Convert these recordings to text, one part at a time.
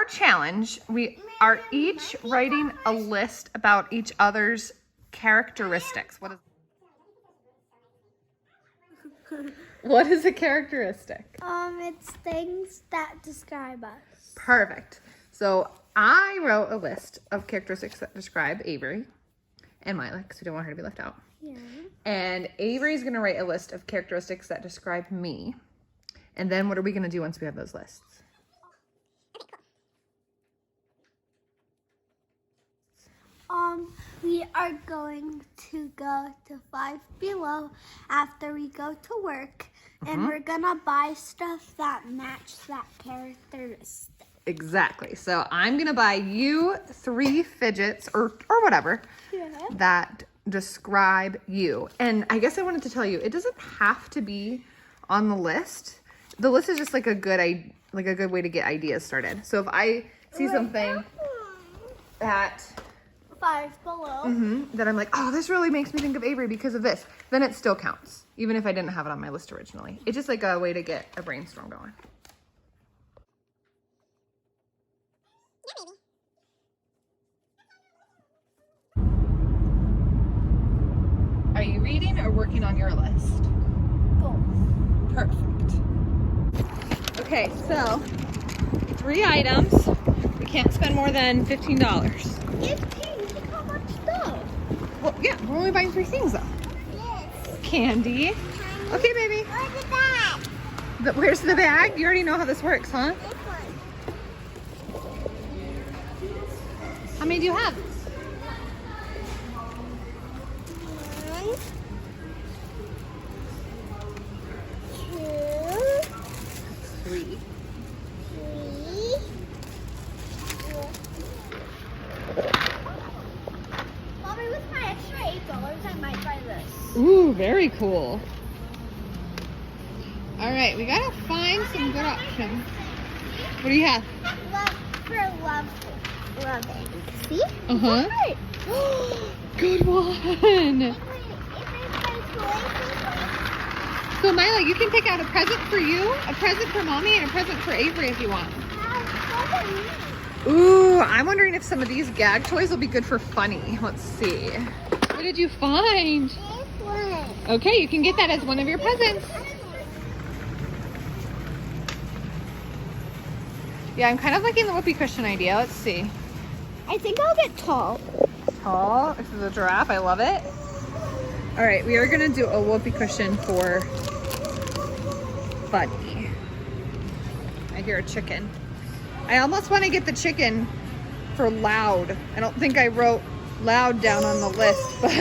our challenge, we are each writing a list about each other's characteristics. What is a characteristic? It's things that describe us. Perfect. So I wrote a list of characteristics that describe Avery and Myla, because we don't want her to be left out. Yeah. And Avery's going to write a list of characteristics that describe me. And then what are we going to do once we have those lists? We are going to go to 5 Below after we go to work, and we're gonna buy stuff that match that characteristic. Exactly. So I'm going to buy you 3 fidgets or whatever that describe you. And I guess I wanted to tell you, it doesn't have to be on the list. The list is just like a good way to get ideas started. So if I see something that 5 Below. that I'm like, oh, this really makes me think of Avery because of this, then it still counts, even if I didn't have it on my list originally. It's just like a way to get a brainstorm going. Are you reading or working on your list? Both. Perfect. Okay, so 3 items. We can't spend more than $15. 15. Look how much stuff. Well, yeah, we're only buying 3 things though. Yes. Candy. Okay, baby. Look at that. Where's the bag? You already know how this works, huh? This one. How many do you have? 1, 2, 3. 3. Mommy, with my extra $8, I might buy this. Ooh, very cool. All right, we gotta find some good options. What do you have? Loving. See? Uh-huh. Right. Good one. So Myla, you can pick out a present for you, a present for Mommy, and a present for Avery if you want. Ooh, I'm wondering if some of these gag toys will be good for funny. Let's see. What did you find? This one. Okay, you can get that as one of your presents. Yeah, I'm kind of liking the whoopee cushion idea. Let's see. I think I'll get tall. Tall. This is a giraffe. I love it. All right, we are gonna do a whoopee cushion for Buddy. I hear a chicken. I almost want to get the chicken for Loud. I don't think I wrote Loud down on the list, but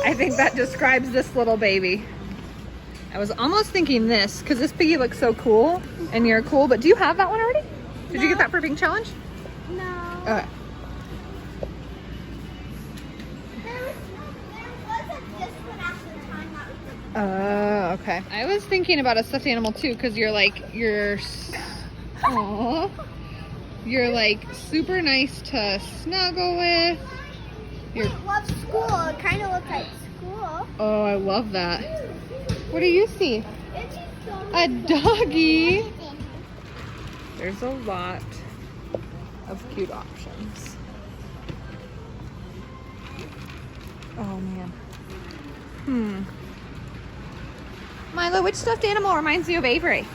I think that describes this little baby. I was almost thinking this because this piggy looks so cool and you're cool, but do you have that one already? Did you get that for Pink Challenge? No. Okay. There wasn't this one at the time that we Okay. I was thinking about a stuffed animal too, because you're like, aww. You're like super nice to snuggle with. We love school. It kind of looks like school. Oh, I love that. What do you see? It's A doggy. There's a lot of cute options. Oh man. Myla, which stuffed animal reminds you of Avery?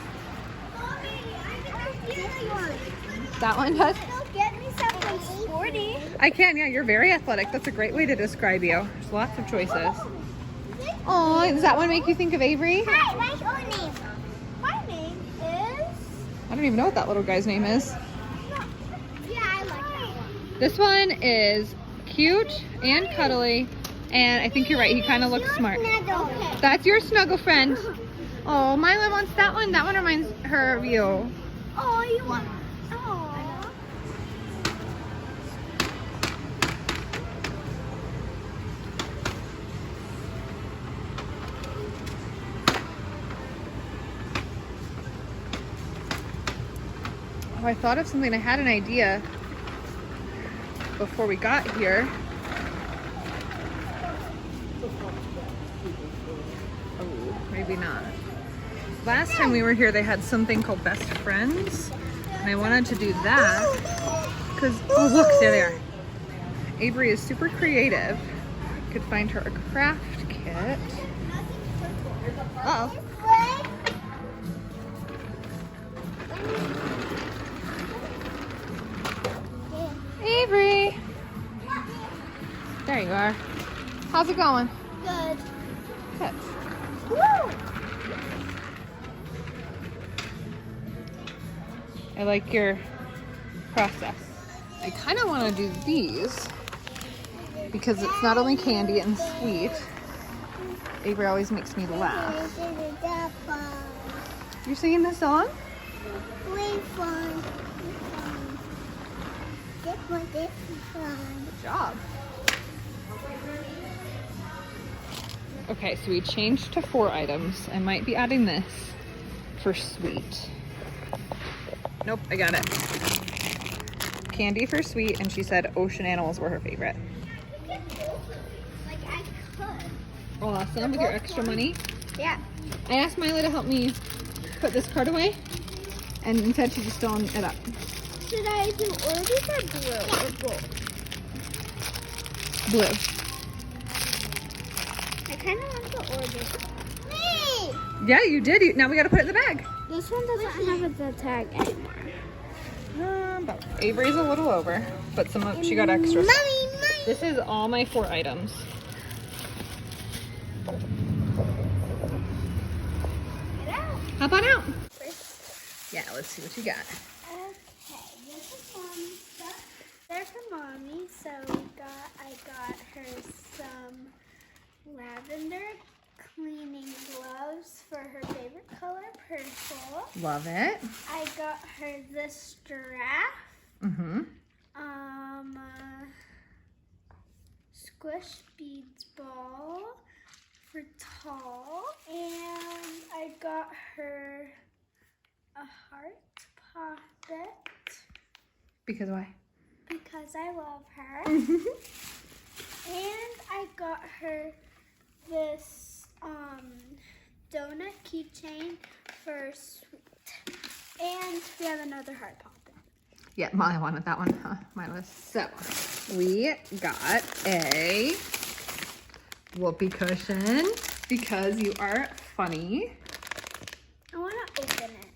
That one does? Get me something sporty. I can, yeah, you're very athletic. That's a great way to describe you. There's lots of choices. Oh, does that one make you think of Avery? Hi, what's your name? My name is... I don't even know what that little guy's name is. Yeah, I like that one. This one is cute and cuddly, and I think you're right, he kind of looks smart. Okay. That's your snuggle friend. Oh, Myla wants that one. That one reminds her of you. Oh, you want... Oh. Oh, I thought of something. I had an idea before we got here. Oh, maybe not. Last time we were here, they had something called Best Friends. And I wanted to do that because, oh look, there they are. Avery is super creative. Could find her a craft kit. Uh-oh. Avery! There you are. How's it going? Good. Good. Woo! I like your process. I kind of want to do these because it's not only candy and sweet. Avery always makes me laugh. You're singing this song? Good job. Okay, so we changed to 4 items. I might be adding this for sweet. Nope, I got it. Candy for sweet, and she said ocean animals were her favorite. Like I could. Awesome, with your extra money. Yeah. I asked Myla to help me put this card away, and instead she's just filling it up. Should I do orange or blue or both? Blue. I kind of want the orange. Me! Yeah, you did. Now we got to put it in the bag. This one doesn't have the tag anymore. But Avery's a little over, but some of, she got extra. Mommy! This is all my 4 items. Get out. Hop on out. Yeah, let's see what you got. Okay, this is Mommy's stuff. They're for Mommy, so I got her some lavender cleaning gloves for her favorite color, purple. Love it. I got her this giraffe. Mm-hmm. Squish beads ball for tall, and I got her a heart poppet. Because why? Because I love her. And I got her this donut keychain for sweet. And we have another heart poppet. Yeah, Molly wanted that one, huh? Myla. So, we got a whoopee cushion because you are funny. I want to open it.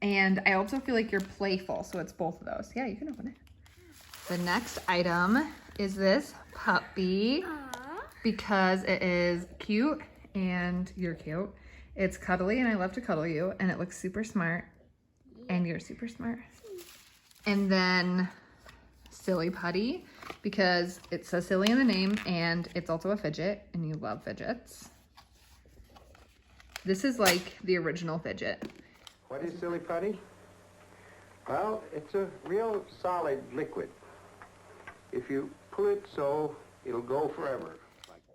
And I also feel like you're playful, so it's both of those. Yeah, you can open it. The next item is this puppy because it is cute and you're cute. It's cuddly and I love to cuddle you, and it looks super smart and you're super smart. And then Silly Putty because it says silly in the name and it's also a fidget and you love fidgets. This is like the original fidget. What is Silly Putty? Well, it's a real solid liquid. If you pull it so, it'll go forever.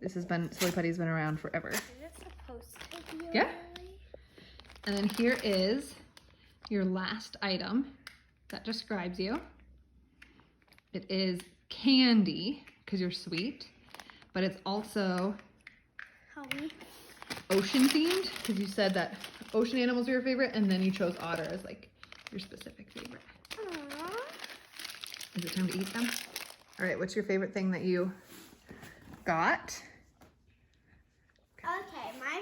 Silly Putty's been around forever. Is it supposed to be? Yeah. And then here is your last item that describes you. It is candy because you're sweet, but it's also ocean themed because you said that ocean animals are your favorite, and then you chose otter as like your specific favorite. Aww. Is it time to eat them? All right, what's your favorite thing that you got? Okay, my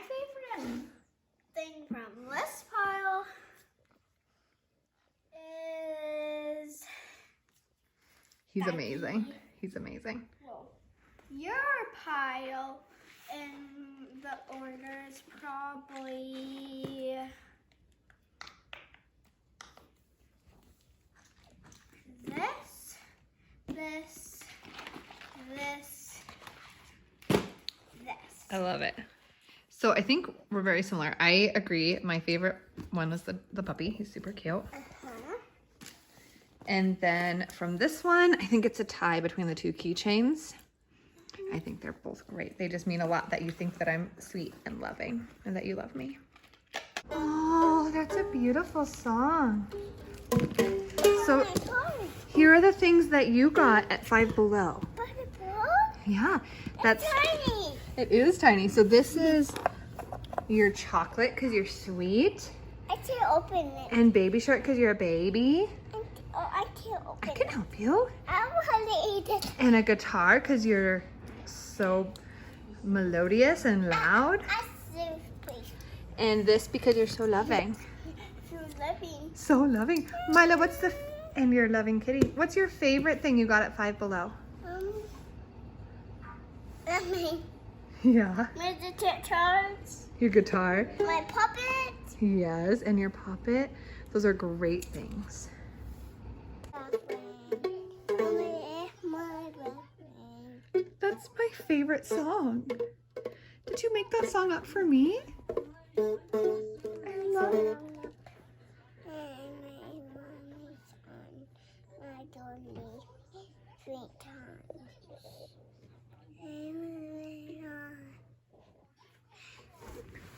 favorite thing from this pile is... He's amazing. He's amazing. Your pile in the order is probably this, this, this, this. I love it. So I think we're very similar. I agree. My favorite one was the puppy. He's super cute. And then from this one, I think it's a tie between the 2 keychains. I think they're both great. They just mean a lot that you think that I'm sweet and loving and that you love me. Oh, that's a beautiful song. So here are the things that you got at Five Below. Yeah, that's tiny. It is tiny. So this is your chocolate because you're sweet I can't open it. And Baby Shark because you're a baby. I can't open I it. can help you. I want to eat it. And a guitar because you're so melodious and loud. Please. And this because you're so loving. So loving. So loving. Myla, and you're a loving kitty. What's your favorite thing you got at Five Below? My Yeah. guitars. Your guitar. My puppet. Yes, and your puppet. Those are great things. That's my favorite song. Did you make that song up for me? I love it.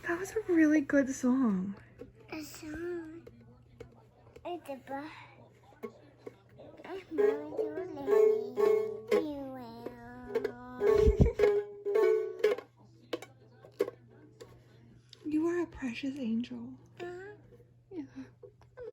That was a really good song. A song. It's a bus. You are a precious angel.